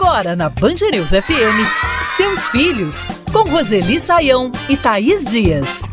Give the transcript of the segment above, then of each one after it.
Agora na Band News FM, Seus Filhos, com Roseli Saião e Thaís Dias.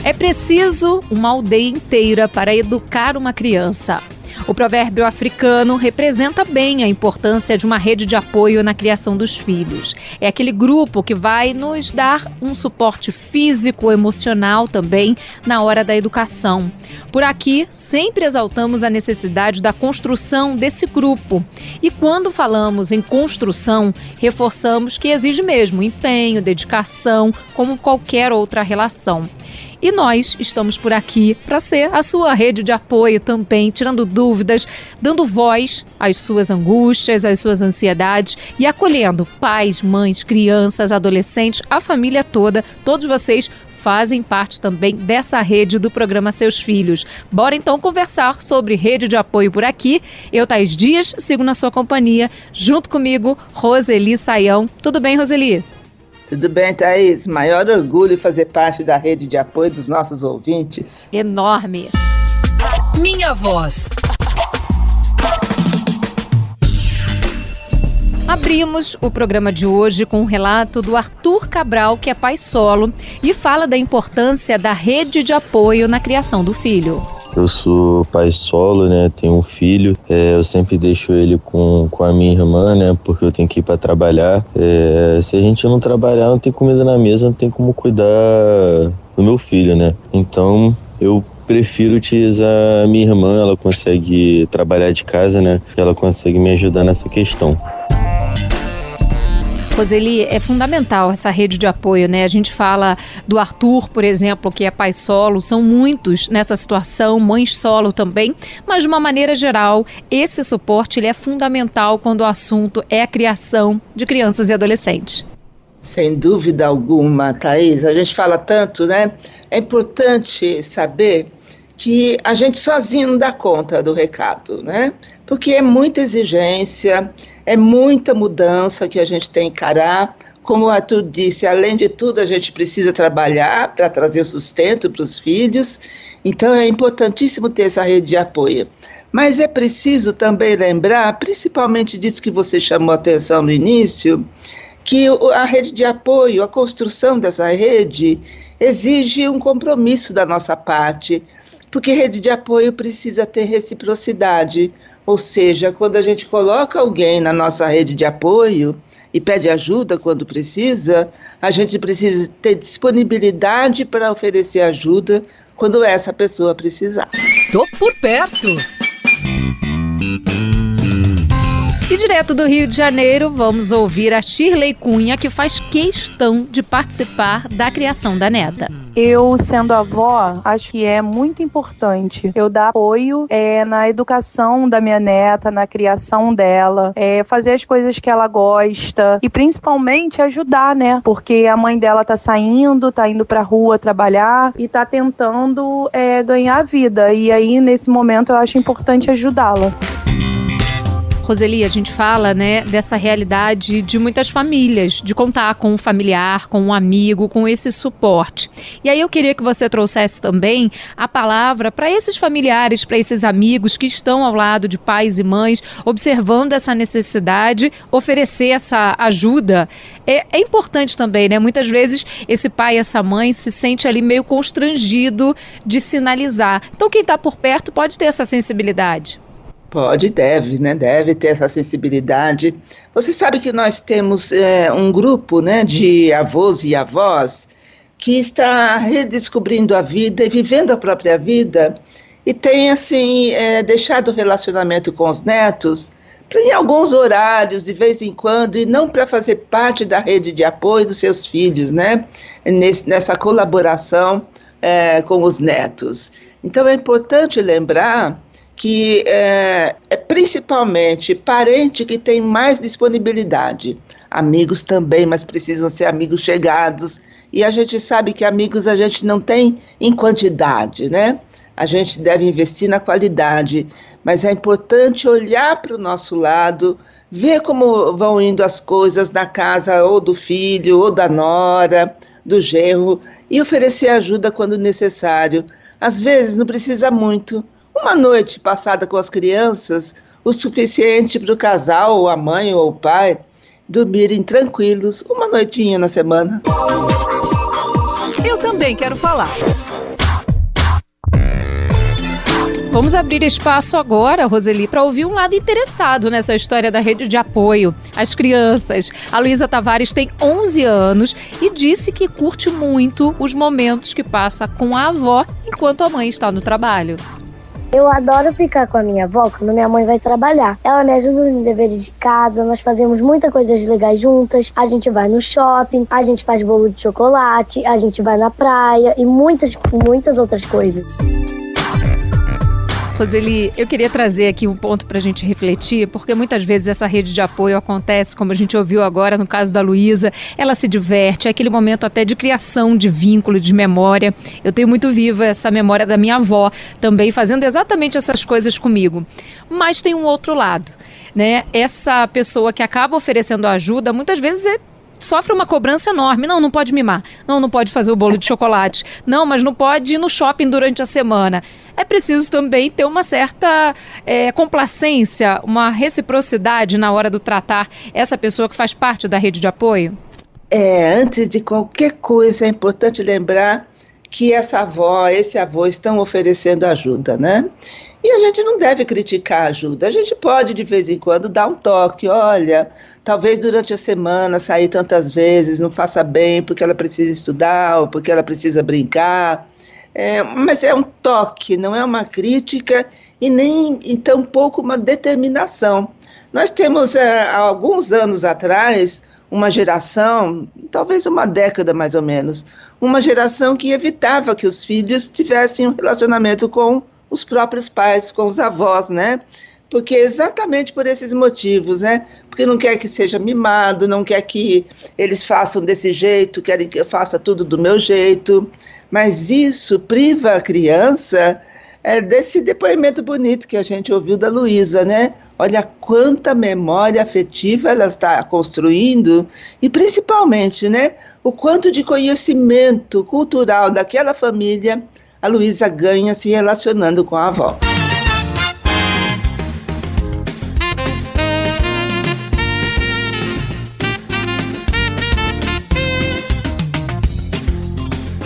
É preciso uma aldeia inteira para educar uma criança. O provérbio africano representa bem a importância de uma rede de apoio na criação dos filhos. É aquele grupo que vai nos dar um suporte físico, emocional também na hora da educação. Por aqui, sempre exaltamos a necessidade da construção desse grupo. E quando falamos em construção, reforçamos que exige mesmo empenho, dedicação, como qualquer outra relação. E nós estamos por aqui para ser a sua rede de apoio também, tirando dúvidas, dando voz às suas angústias, às suas ansiedades e acolhendo pais, mães, crianças, adolescentes, a família toda. Todos vocês fazem parte também dessa rede do programa Seus Filhos. Bora então conversar sobre rede de apoio por aqui. Eu, Thaís Dias, sigo na sua companhia, junto comigo, Roseli Saião. Tudo bem, Roseli? Tudo bem, Thaís? Maior orgulho fazer parte da rede de apoio dos nossos ouvintes. Enorme. Minha voz. Abrimos o programa de hoje com um relato do Arthur Cabral, que é pai solo, e fala da importância da rede de apoio na criação do filho. Eu sou pai solo, né? Tenho um filho. Eu sempre deixo ele com a minha irmã, né? Porque eu tenho que ir para trabalhar. Se a gente não trabalhar, não tem comida na mesa, não tem como cuidar do meu filho, né? Então, eu prefiro utilizar a minha irmã. Ela consegue trabalhar de casa, né? Ela consegue me ajudar nessa questão. Roseli, é fundamental essa rede de apoio, né? A gente fala do Arthur, por exemplo, que é pai solo, são muitos nessa situação, mães solo também, mas de uma maneira geral, esse suporte ele é fundamental quando o assunto é a criação de crianças e adolescentes. Sem dúvida alguma, Thaís, a gente fala tanto, né? É importante saber que a gente sozinho não dá conta do recado, né? Porque é muita exigência, é muita mudança que a gente tem que encarar. Como o Arthur disse, além de tudo, a gente precisa trabalhar para trazer sustento para os filhos. Então, é importantíssimo ter essa rede de apoio. Mas é preciso também lembrar, principalmente disso que você chamou a atenção no início, que a rede de apoio, a construção dessa rede, exige um compromisso da nossa parte, porque rede de apoio precisa ter reciprocidade, ou seja, quando a gente coloca alguém na nossa rede de apoio e pede ajuda quando precisa, a gente precisa ter disponibilidade para oferecer ajuda quando essa pessoa precisar. Tô por perto! E direto do Rio de Janeiro, vamos ouvir a Shirley Cunha, que faz questão de participar da criação da neta. Eu, sendo avó, acho que é muito importante eu dar apoio na educação da minha neta, na criação dela, fazer as coisas que ela gosta e principalmente ajudar, né? Porque a mãe dela tá indo pra rua trabalhar e tá tentando ganhar a vida. E aí, nesse momento, eu acho importante ajudá-la. Roseli, a gente fala, né, dessa realidade de muitas famílias, de contar com um familiar, com um amigo, com esse suporte. E aí eu queria que você trouxesse também a palavra para esses familiares, para esses amigos que estão ao lado de pais e mães, observando essa necessidade, oferecer essa ajuda. É importante também, né? Muitas vezes esse pai e essa mãe se sente ali meio constrangido de sinalizar. Então quem está por perto pode ter essa sensibilidade. Pode, deve, né? Deve ter essa sensibilidade. Você sabe que nós temos um grupo, né, de avós e avós que está redescobrindo a vida e vivendo a própria vida e tem, assim, deixado o relacionamento com os netos em alguns horários, de vez em quando, e não para fazer parte da rede de apoio dos seus filhos, né? Nessa colaboração com os netos. Então, é importante lembrar que é principalmente parente que tem mais disponibilidade. Amigos também, mas precisam ser amigos chegados. E a gente sabe que amigos a gente não tem em quantidade, né? a gente deve investir na qualidade, mas é importante olhar para o nosso lado, ver como vão indo as coisas na casa ou do filho, ou da nora, do genro, e oferecer ajuda quando necessário. Às vezes não precisa muito. Uma noite passada com as crianças, o suficiente para o casal, ou a mãe ou o pai, dormirem tranquilos uma noitinha na semana. Eu também quero falar. Vamos abrir espaço agora, Roseli, para ouvir um lado interessado nessa história da rede de apoio às crianças. A Luísa Tavares tem 11 anos e disse que curte muito os momentos que passa com a avó enquanto a mãe está no trabalho. Eu adoro ficar com a minha avó quando minha mãe vai trabalhar. Ela me ajuda nos deveres de casa, nós fazemos muitas coisas legais juntas. A gente vai no shopping, a gente faz bolo de chocolate, a gente vai na praia e muitas outras coisas. Roseli, eu queria trazer aqui um ponto para a gente refletir, porque muitas vezes essa rede de apoio acontece, como a gente ouviu agora no caso da Luísa, ela se diverte, é aquele momento até de criação de vínculo, de memória. Eu tenho muito viva essa memória da minha avó também fazendo exatamente essas coisas comigo. Mas tem um outro lado, né? Essa pessoa que acaba oferecendo ajuda, muitas vezes sofre uma cobrança enorme. Não pode mimar. Não pode fazer o bolo de chocolate. Não, mas não pode ir no shopping durante a semana. É preciso também ter uma certa complacência, uma reciprocidade na hora do tratar essa pessoa que faz parte da rede de apoio? Antes de qualquer coisa, é importante lembrar que essa avó, esse avô estão oferecendo ajuda, né? E a gente não deve criticar a ajuda. A gente pode, de vez em quando, dar um toque. Olha, talvez durante a semana sair tantas vezes não faça bem porque ela precisa estudar ou porque ela precisa brincar. Mas é um toque, não é uma crítica e tampouco uma determinação. Nós temos, há alguns anos atrás, uma geração, talvez uma década mais ou menos, uma geração que evitava que os filhos tivessem um relacionamento com os próprios pais, com os avós, né? Porque exatamente por esses motivos, né? Porque não quer que seja mimado, não quer que eles façam desse jeito, querem que eu faça tudo do meu jeito. Mas isso priva a criança desse depoimento bonito que a gente ouviu da Luísa, né? Olha quanta memória afetiva ela está construindo e principalmente, né? O quanto de conhecimento cultural daquela família a Luísa ganha se relacionando com a avó.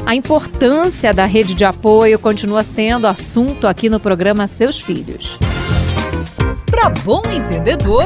A importância da rede de apoio continua sendo assunto aqui no programa Seus Filhos. Para bom entendedor.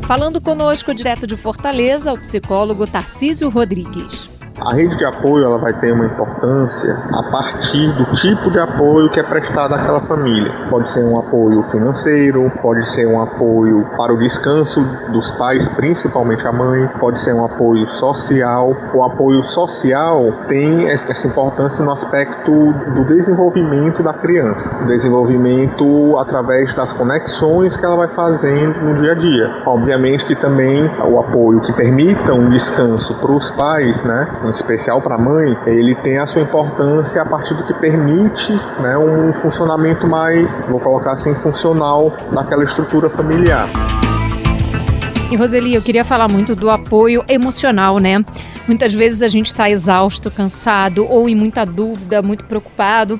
Falando conosco direto de Fortaleza, o psicólogo Tarcísio Rodrigues. A rede de apoio ela vai ter uma importância a partir do tipo de apoio que é prestado àquela família. Pode ser um apoio financeiro, pode ser um apoio para o descanso dos pais, principalmente a mãe, pode ser um apoio social. O apoio social tem essa importância no aspecto do desenvolvimento da criança, desenvolvimento através das conexões que ela vai fazendo no dia a dia. Obviamente que também o apoio que permita um descanso para os pais, né, em especial para a mãe, ele tem a sua importância a partir do que permite, né, um funcionamento mais, vou colocar assim, funcional daquela estrutura familiar. E Roseli, eu queria falar muito do apoio emocional, né? Muitas vezes a gente está exausto, cansado ou em muita dúvida, muito preocupado.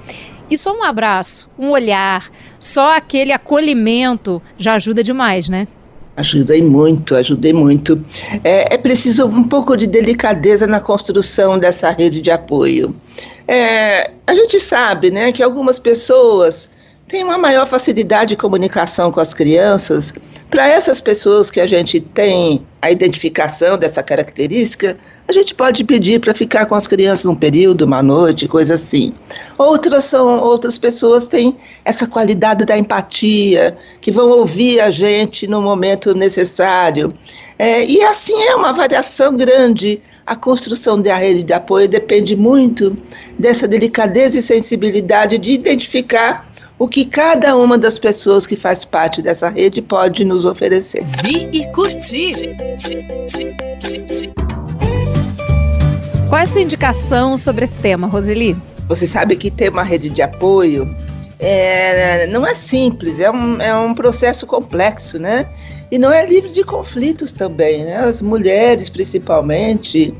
E só um abraço, um olhar, só aquele acolhimento já ajuda demais, né? Ajudei muito. É preciso um pouco de delicadeza na construção dessa rede de apoio. A gente sabe, né, que algumas pessoas têm uma maior facilidade de comunicação com as crianças. Para essas pessoas que a gente tem a identificação dessa característica, a gente pode pedir para ficar com as crianças um período, uma noite, coisa assim. Outras pessoas têm essa qualidade da empatia, que vão ouvir a gente no momento necessário. E assim é uma variação grande. A construção da rede de apoio depende muito dessa delicadeza e sensibilidade de identificar o que cada uma das pessoas que faz parte dessa rede pode nos oferecer. Vi e curti. Qual é a sua indicação sobre esse tema, Roseli? Você sabe que ter uma rede de apoio não é simples, é um processo complexo, né? E não é livre de conflitos também, né? As mulheres, principalmente,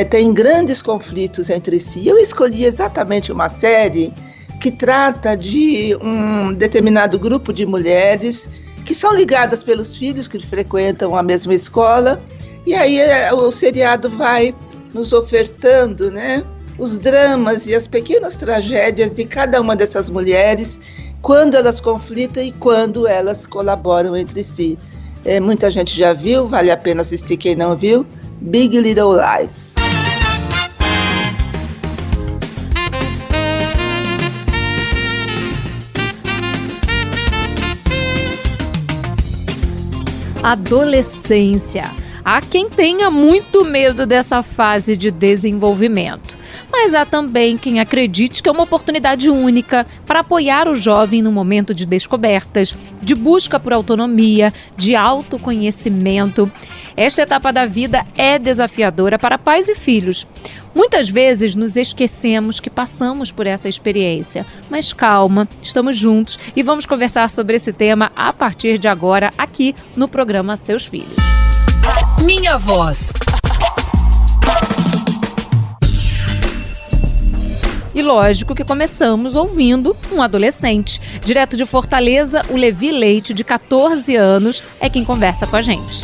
têm grandes conflitos entre si. Eu escolhi exatamente uma série que trata de um determinado grupo de mulheres que são ligadas pelos filhos, que frequentam a mesma escola, e aí o seriado vai nos ofertando, né, os dramas e as pequenas tragédias de cada uma dessas mulheres, quando elas conflitam e quando elas colaboram entre si. Muita gente já viu, vale a pena assistir quem não viu, Big Little Lies. Adolescência. Há quem tenha muito medo dessa fase de desenvolvimento, mas há também quem acredite que é uma oportunidade única para apoiar o jovem no momento de descobertas, de busca por autonomia, de autoconhecimento. Esta etapa da vida é desafiadora para pais e filhos. Muitas vezes nos esquecemos que passamos por essa experiência, mas calma, estamos juntos e vamos conversar sobre esse tema a partir de agora aqui no programa Seus Filhos. Minha voz. E lógico que começamos ouvindo um adolescente. Direto de Fortaleza, o Levi Leite, de 14 anos, é quem conversa com a gente.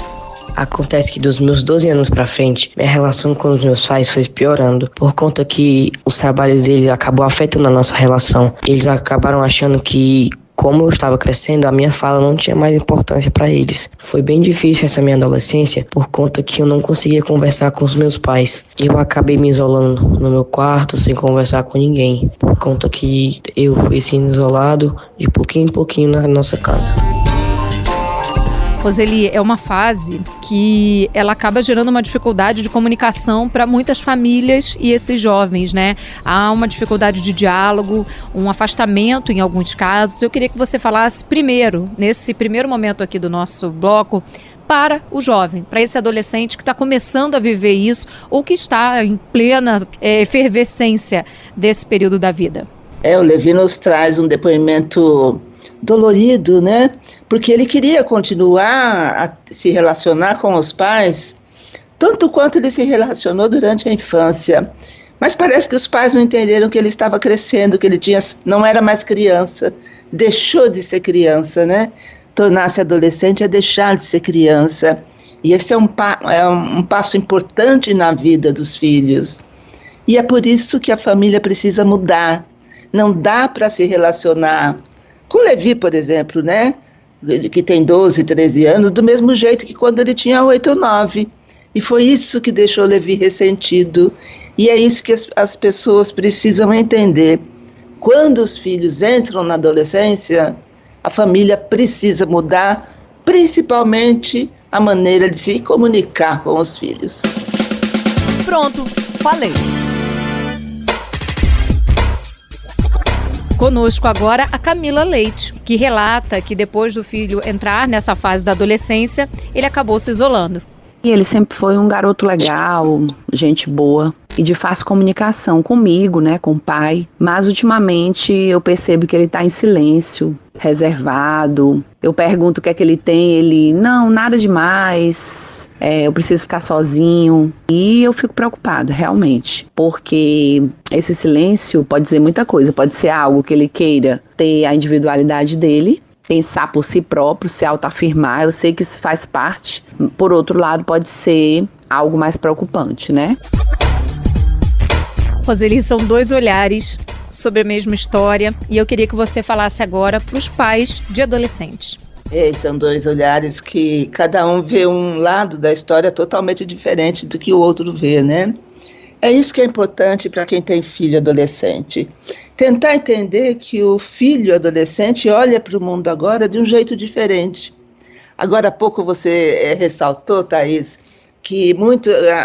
Acontece que dos meus 12 anos pra frente, minha relação com os meus pais foi piorando, por conta que os trabalhos deles acabou afetando a nossa relação. Eles acabaram achando que, como eu estava crescendo, a minha fala não tinha mais importância para eles. Foi bem difícil essa minha adolescência, por conta que eu não conseguia conversar com os meus pais. Eu acabei me isolando no meu quarto, sem conversar com ninguém, por conta que eu fui sendo isolado de pouquinho em pouquinho na nossa casa. Roseli, é uma fase que ela acaba gerando uma dificuldade de comunicação para muitas famílias e esses jovens, né? Há uma dificuldade de diálogo, um afastamento em alguns casos. Eu queria que você falasse primeiro, nesse primeiro momento aqui do nosso bloco, para o jovem, para esse adolescente que está começando a viver isso ou que está em plena efervescência desse período da vida. O Levi nos traz um depoimento dolorido, né? Porque ele queria continuar a se relacionar com os pais, tanto quanto ele se relacionou durante a infância. Mas parece que os pais não entenderam que ele estava crescendo, que ele não era mais criança, deixou de ser criança, né? Tornar-se adolescente é deixar de ser criança. E esse é um passo importante na vida dos filhos. E é por isso que a família precisa mudar. Não dá para se relacionar com o Levi, por exemplo, né? Que tem 12, 13 anos, do mesmo jeito que quando ele tinha 8 ou 9. E foi isso que deixou o Levi ressentido. E é isso que as pessoas precisam entender. Quando os filhos entram na adolescência, a família precisa mudar, principalmente a maneira de se comunicar com os filhos. Pronto, falei. Conosco agora a Camila Leite, que relata que depois do filho entrar nessa fase da adolescência, ele acabou se isolando. E ele sempre foi um garoto legal, gente boa e de fácil comunicação comigo, né, com o pai. Mas ultimamente eu percebo que ele está em silêncio, reservado. Eu pergunto o que é que ele tem, ele, não, nada demais. Eu preciso ficar sozinho. E eu fico preocupada, realmente, porque esse silêncio pode dizer muita coisa. Pode ser algo que ele queira ter a individualidade dele, pensar por si próprio, se autoafirmar. Eu sei que isso faz parte. Por outro lado, pode ser algo mais preocupante, né? Roseli, são dois olhares sobre a mesma história e eu queria que você falasse agora para os pais de adolescentes. São dois olhares que cada um vê um lado da história totalmente diferente do que o outro vê, né? É isso que é importante para quem tem filho adolescente. Tentar entender que o filho adolescente olha para o mundo agora de um jeito diferente. Agora há pouco você ressaltou, Thaís, que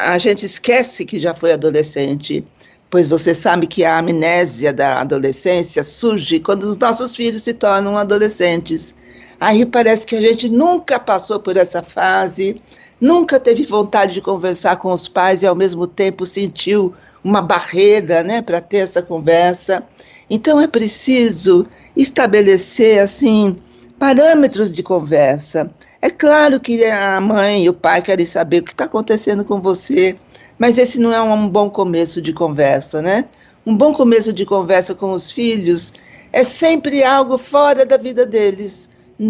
a gente esquece que já foi adolescente, pois você sabe que a amnésia da adolescência surge quando os nossos filhos se tornam adolescentes. Aí parece que a gente nunca passou por essa fase, nunca teve vontade de conversar com os pais e ao mesmo tempo sentiu uma barreira, né, para ter essa conversa. Então é preciso estabelecer assim parâmetros de conversa. É claro que a mãe e o pai querem saber o que está acontecendo com você, mas esse não é um bom começo de conversa, né? Um bom começo de conversa com os filhos é sempre algo fora da vida deles,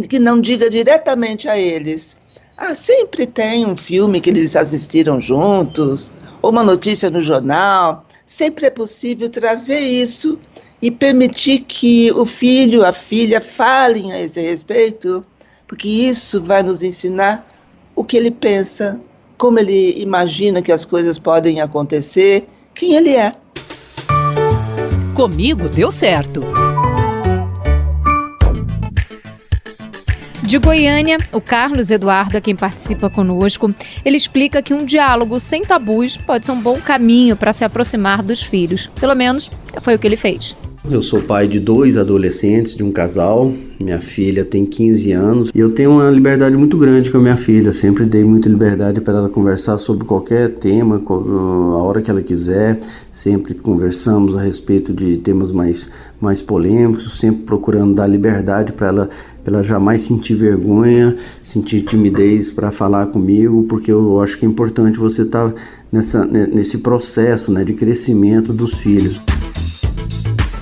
que não diga diretamente a eles. Sempre tem um filme que eles assistiram juntos, ou uma notícia no jornal. Sempre é possível trazer isso e permitir que o filho, a filha falem a esse respeito, porque isso vai nos ensinar o que ele pensa, como ele imagina que as coisas podem acontecer, quem ele é. Comigo deu certo. De Goiânia, o Carlos Eduardo é quem participa conosco. Ele explica que um diálogo sem tabus pode ser um bom caminho para se aproximar dos filhos. Pelo menos foi o que ele fez. Eu sou pai de 2 adolescentes, de um casal. Minha filha tem 15 anos e eu tenho uma liberdade muito grande com a minha filha. Sempre dei muita liberdade para ela conversar sobre qualquer tema, a hora que ela quiser. Sempre conversamos a respeito de temas mais polêmicos, sempre procurando dar liberdade para ela jamais sentir vergonha, sentir timidez para falar comigo, porque eu acho que é importante você estar nesse processo, né, de crescimento dos filhos.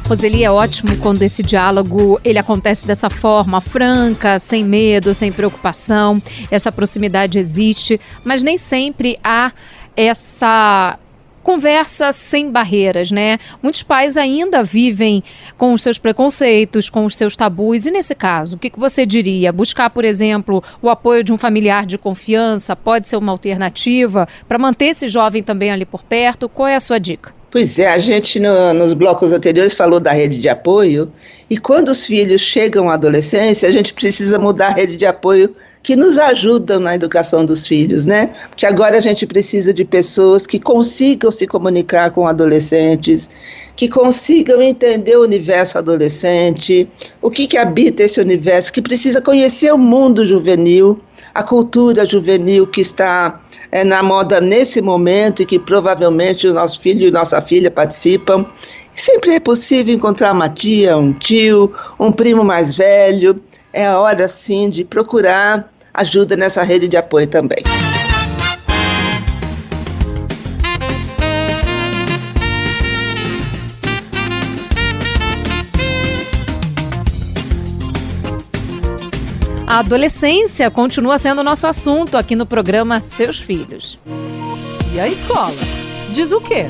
Roseli, é ótimo quando esse diálogo ele acontece dessa forma, franca, sem medo, sem preocupação. Essa proximidade existe, mas nem sempre há essa conversa sem barreiras, né? Muitos pais ainda vivem com os seus preconceitos, com os seus tabus. E nesse caso, o que você diria? Buscar, por exemplo, o apoio de um familiar de confiança pode ser uma alternativa para manter esse jovem também ali por perto? Qual é a sua dica? Pois é, a gente nos blocos anteriores falou da rede de apoio, e quando os filhos chegam à adolescência, a gente precisa mudar a rede de apoio que nos ajudam na educação dos filhos, né? Porque agora a gente precisa de pessoas que consigam se comunicar com adolescentes, que consigam entender o universo adolescente, o que habita esse universo, que precisa conhecer o mundo juvenil, a cultura juvenil que está na moda nesse momento e que provavelmente o nosso filho e nossa filha participam. Sempre é possível encontrar uma tia, um tio, um primo mais velho. É a hora, sim, de procurar ajuda nessa rede de apoio também. A adolescência continua sendo o nosso assunto aqui no programa Seus Filhos. E a escola? Diz o quê?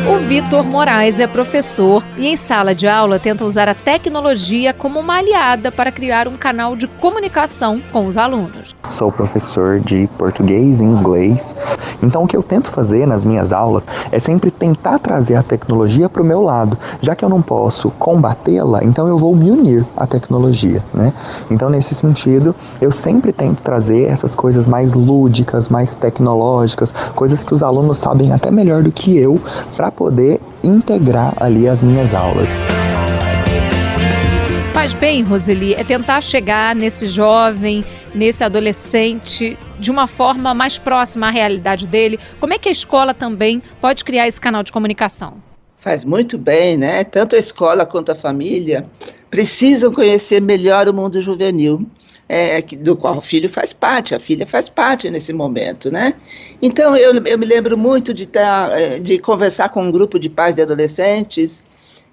O Vitor Moraes é professor e em sala de aula tenta usar a tecnologia como uma aliada para criar um canal de comunicação com os alunos. Sou professor de português e inglês, então o que eu tento fazer nas minhas aulas é sempre tentar trazer a tecnologia para o meu lado. Já que eu não posso combatê-la, então eu vou me unir à tecnologia, né? Então nesse sentido, eu sempre tento trazer essas coisas mais lúdicas, mais tecnológicas, coisas que os alunos sabem até melhor do que eu, para poder integrar ali as minhas aulas. Faz bem, Roseli, é tentar chegar nesse jovem, nesse adolescente, de uma forma mais próxima à realidade dele. Como é que a escola também pode criar esse canal de comunicação? Faz muito bem, né? Tanto a escola quanto a família precisam conhecer melhor o mundo juvenil, do qual o filho faz parte, a filha faz parte nesse momento, né? Então, eu me lembro muito de conversar com um grupo de pais de adolescentes,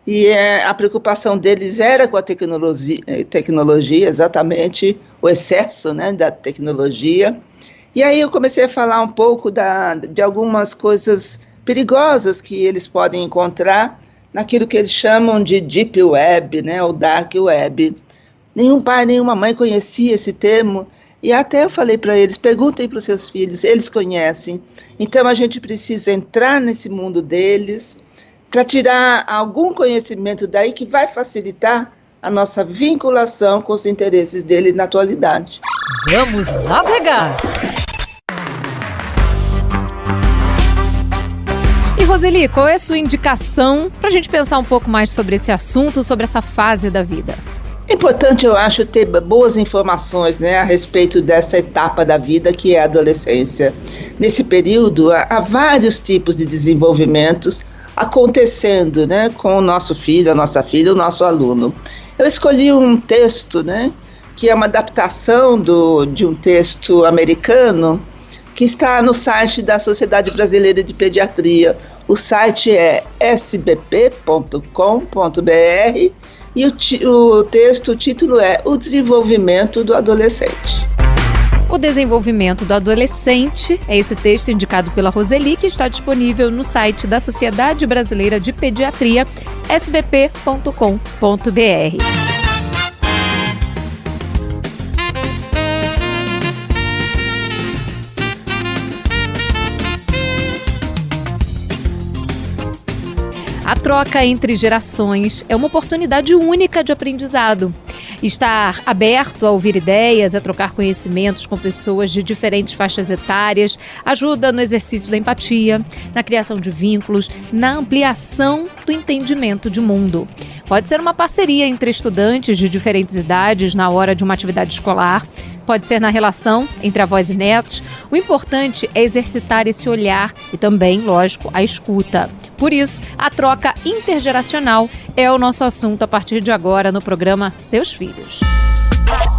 e a preocupação deles era com a tecnologia, exatamente, o excesso, né, da tecnologia. E aí eu comecei a falar um pouco de algumas coisas perigosas que eles podem encontrar naquilo que eles chamam de Deep Web, né, ou Dark Web. Nenhum pai, nenhuma mãe conhecia esse termo, e até eu falei para eles, perguntem para os seus filhos, eles conhecem. Então a gente precisa entrar nesse mundo deles, para tirar algum conhecimento daí que vai facilitar a nossa vinculação com os interesses deles na atualidade. Vamos navegar! E Roseli, qual é a sua indicação para a gente pensar um pouco mais sobre esse assunto, sobre essa fase da vida? É importante, eu acho, ter boas informações, né, a respeito dessa etapa da vida que é a adolescência. Nesse período, há vários tipos de desenvolvimentos acontecendo, né, com o nosso filho, a nossa filha, o nosso aluno. Eu escolhi um texto, né, que é uma adaptação de um texto americano que está no site da Sociedade Brasileira de Pediatria. O site é sbp.com.br e o título é O Desenvolvimento do Adolescente. O Desenvolvimento do Adolescente é esse texto indicado pela Roseli, que está disponível no site da Sociedade Brasileira de Pediatria, sbp.com.br. A troca entre gerações é uma oportunidade única de aprendizado. Estar aberto a ouvir ideias, a trocar conhecimentos com pessoas de diferentes faixas etárias, ajuda no exercício da empatia, na criação de vínculos, na ampliação do entendimento de mundo. Pode ser uma parceria entre estudantes de diferentes idades na hora de uma atividade escolar, pode ser na relação entre avós e netos. O importante é exercitar esse olhar e também, lógico, a escuta. Por isso, a troca intergeracional é o nosso assunto a partir de agora no programa Seus Filhos.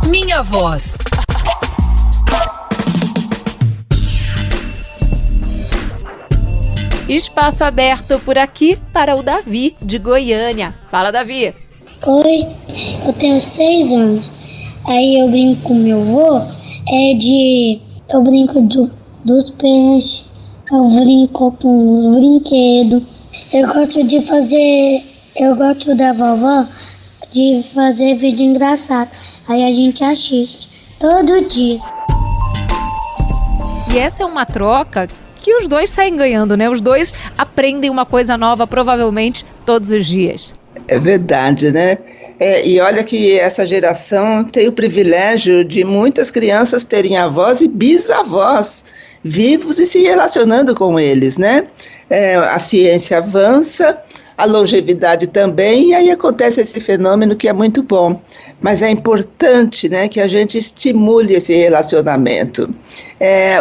Minha voz. Espaço aberto por aqui para o Davi, de Goiânia. Fala, Davi. Oi, eu tenho 6 anos. Aí eu brinco com meu avô, eu brinco dos peixes, eu brinco com os brinquedos. Eu gosto da vovó de fazer vídeo engraçado. Aí a gente assiste todo dia. E essa é uma troca que os dois saem ganhando, né? Os dois aprendem uma coisa nova, provavelmente, todos os dias. É verdade, né? E olha que essa geração tem o privilégio de muitas crianças terem avós e bisavós vivos e se relacionando com eles, né? A ciência avança, a longevidade também, e aí acontece esse fenômeno que é muito bom. Mas é importante, né, que a gente estimule esse relacionamento.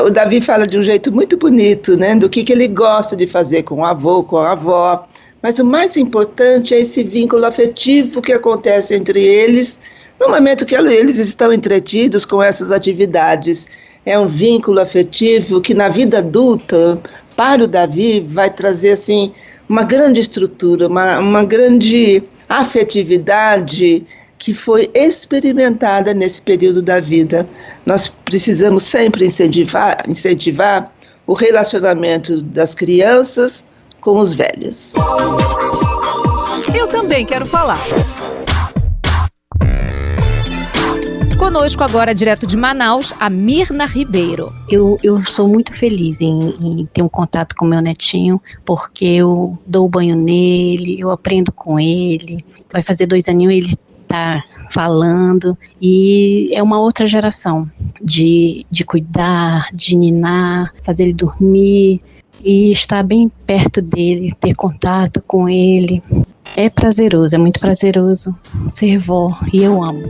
O Davi fala de um jeito muito bonito, né, do que ele gosta de fazer com o avô, com a avó. Mas o mais importante é esse vínculo afetivo que acontece entre eles no momento que eles estão entretidos com essas atividades. É um vínculo afetivo que na vida adulta, para o Davi, vai trazer assim, uma grande estrutura, uma grande afetividade que foi experimentada nesse período da vida. Nós precisamos sempre incentivar o relacionamento das crianças com os velhos. Eu também quero falar. Conosco agora, direto de Manaus, a Mirna Ribeiro. Eu sou muito feliz em ter um contato com meu netinho, porque eu dou o banho nele, eu aprendo com ele. Vai fazer 2 aninhos, ele está falando, e é uma outra geração de cuidar, de ninar, fazer ele dormir, e estar bem perto dele, ter contato com ele. É prazeroso, é muito prazeroso ser vó, e eu amo.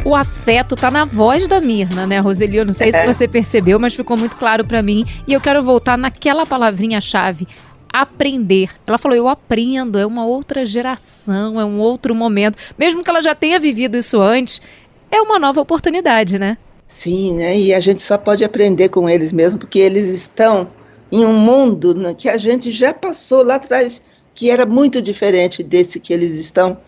O afeto tá na voz da Mirna, né, Roseli? Eu não sei se você percebeu, mas ficou muito claro para mim. E eu quero voltar naquela palavrinha-chave, aprender. Ela falou, eu aprendo, é uma outra geração, é um outro momento. Mesmo que ela já tenha vivido isso antes, é uma nova oportunidade, né? Sim, né? E a gente só pode aprender com eles mesmo, porque eles estão em um mundo que a gente já passou lá atrás, que era muito diferente desse que eles estão,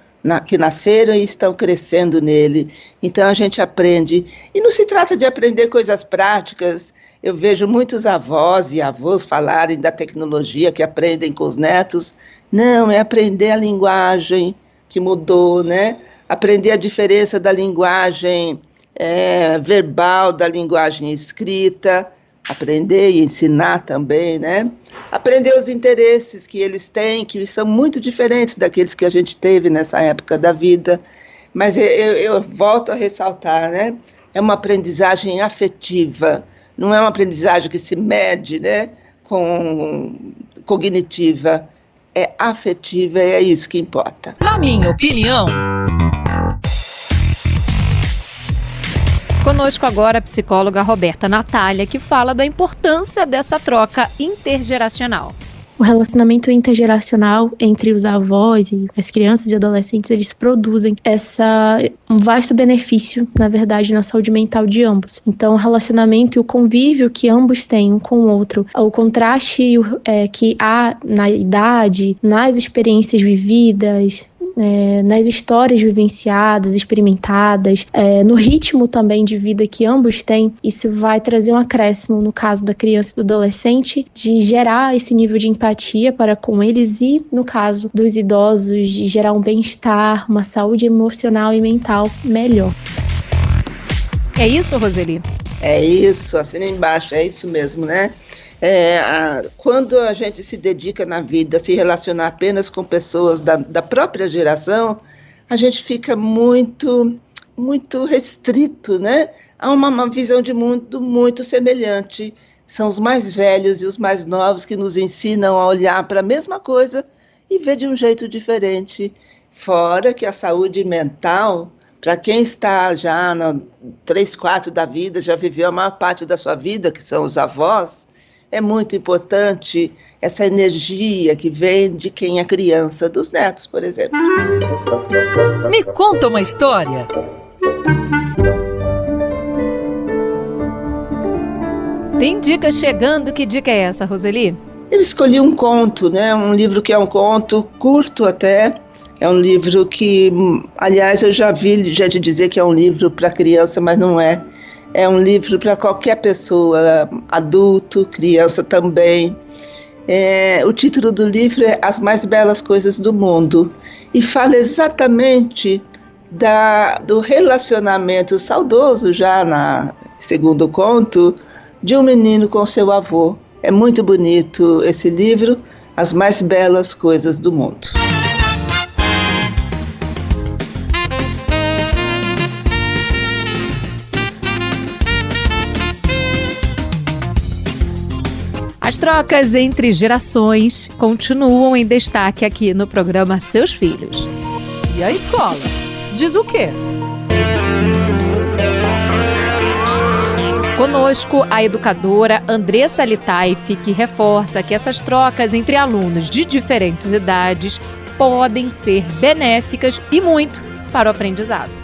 que nasceram e estão crescendo nele. Então a gente aprende. E não se trata de aprender coisas práticas. Eu vejo muitos avós e avós falarem da tecnologia que aprendem com os netos. Não, é aprender a linguagem que mudou, né? Aprender a diferença da linguagem verbal, da linguagem escrita, aprender e ensinar também, né? Aprender os interesses que eles têm, que são muito diferentes daqueles que a gente teve nessa época da vida. Mas eu volto a ressaltar, né? É uma aprendizagem afetiva, não é uma aprendizagem que se mede, né? cognitiva, é afetiva, e é isso que importa. Na minha opinião. Conosco agora a psicóloga Roberta Natália, que fala da importância dessa troca intergeracional. O relacionamento intergeracional entre os avós e as crianças e adolescentes, eles produzem um vasto benefício, na verdade, na saúde mental de ambos. Então, o relacionamento e o convívio que ambos têm um com o outro, o contraste que há na idade, nas experiências vividas, nas histórias vivenciadas, experimentadas, no ritmo também de vida que ambos têm, isso vai trazer um acréscimo no caso da criança e do adolescente, de gerar esse nível de empatia para com eles e, no caso dos idosos, de gerar um bem-estar, uma saúde emocional e mental melhor. É isso, Roseli? É isso, assina embaixo, é isso mesmo, né? Quando a gente se dedica na vida a se relacionar apenas com pessoas da própria geração, a gente fica muito, muito restrito, né? Há uma visão de mundo muito semelhante. São os mais velhos e os mais novos que nos ensinam a olhar para a mesma coisa e ver de um jeito diferente. Fora que a saúde mental, para quem está já no 3/4 da vida, já viveu a maior parte da sua vida, que são os avós, é muito importante essa energia que vem de quem é criança, dos netos, por exemplo. Me conta uma história. Tem dica chegando, que dica é essa, Roseli? Eu escolhi um conto, né? Um livro que é um conto curto até. É um livro que, aliás, eu já vi gente dizer que é um livro para criança, mas não é. É um livro para qualquer pessoa, adulto, criança também. O título do livro é As Mais Belas Coisas do Mundo e fala exatamente do relacionamento saudoso, já na segundo conto, de um menino com seu avô. É muito bonito esse livro, As Mais Belas Coisas do Mundo. As trocas entre gerações continuam em destaque aqui no programa Seus Filhos. E a escola? Diz o quê? Conosco, a educadora Andressa Litaif, que reforça que essas trocas entre alunos de diferentes idades podem ser benéficas e muito para o aprendizado.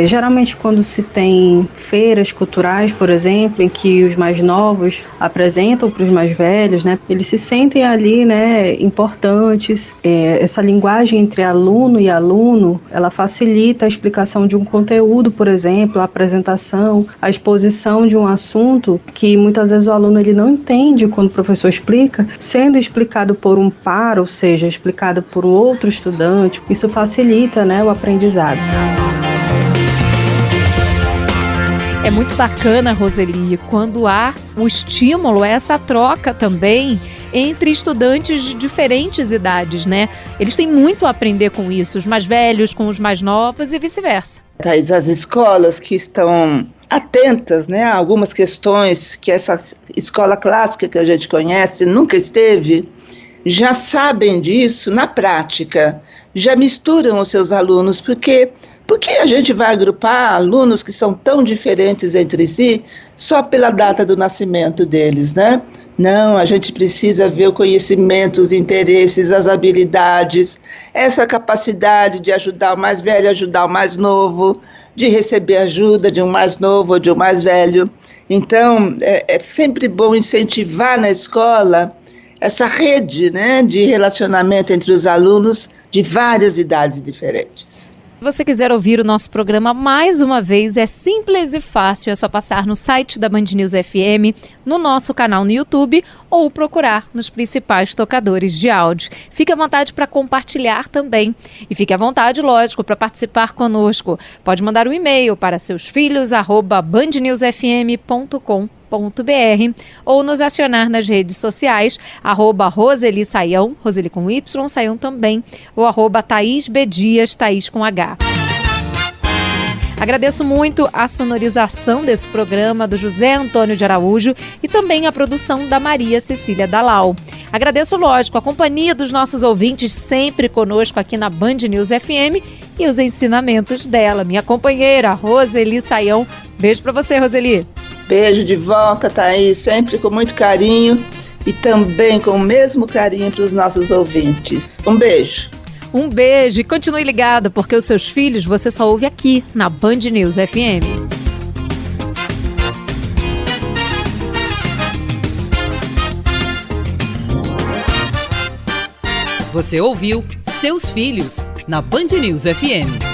Geralmente quando se tem feiras culturais, por exemplo, em que os mais novos apresentam para os mais velhos, né, eles se sentem ali, né, importantes. Essa linguagem entre aluno e aluno, ela facilita a explicação de um conteúdo, por exemplo, a apresentação, a exposição de um assunto que muitas vezes o aluno ele não entende quando o professor explica, sendo explicado por um par, ou seja, explicado por outro estudante. Isso facilita, né, o aprendizado. É muito bacana, Roseli, quando há o estímulo, essa troca também entre estudantes de diferentes idades, né? Eles têm muito a aprender com isso, os mais velhos com os mais novos e vice-versa. Thais, as escolas que estão atentas, né, a algumas questões que essa escola clássica que a gente conhece nunca esteve, já sabem disso na prática, já misturam os seus alunos, porque a gente vai agrupar alunos que são tão diferentes entre si só pela data do nascimento deles, né? Não, a gente precisa ver o conhecimento, os interesses, as habilidades, essa capacidade de ajudar o mais velho, ajudar o mais novo, de receber ajuda de um mais novo ou de um mais velho. Então, é sempre bom incentivar na escola essa rede, né, de relacionamento entre os alunos de várias idades diferentes. Se você quiser ouvir o nosso programa mais uma vez, é simples e fácil, é só passar no site da Band News FM, no nosso canal no YouTube ou procurar nos principais tocadores de áudio. Fique à vontade para compartilhar também e fique à vontade, lógico, para participar conosco. Pode mandar um e-mail para seusfilhos@bandnewsfm.com.br ou nos acionar nas redes sociais, @Roseli Saião, Roseli com Y, Saião também, ou @Thaís B. Dias, Thaís com H. Agradeço muito a sonorização desse programa do José Antônio de Araújo e também a produção da Maria Cecília Dalal. Agradeço, lógico, a companhia dos nossos ouvintes sempre conosco aqui na Band News FM e os ensinamentos dela, minha companheira, Roseli Saião. Beijo para você, Roseli. Beijo de volta, Thaís, sempre com muito carinho e também com o mesmo carinho para os nossos ouvintes. Um beijo. Um beijo e continue ligado, porque os seus filhos você só ouve aqui na Band News FM. Você ouviu Seus Filhos, na Band News FM.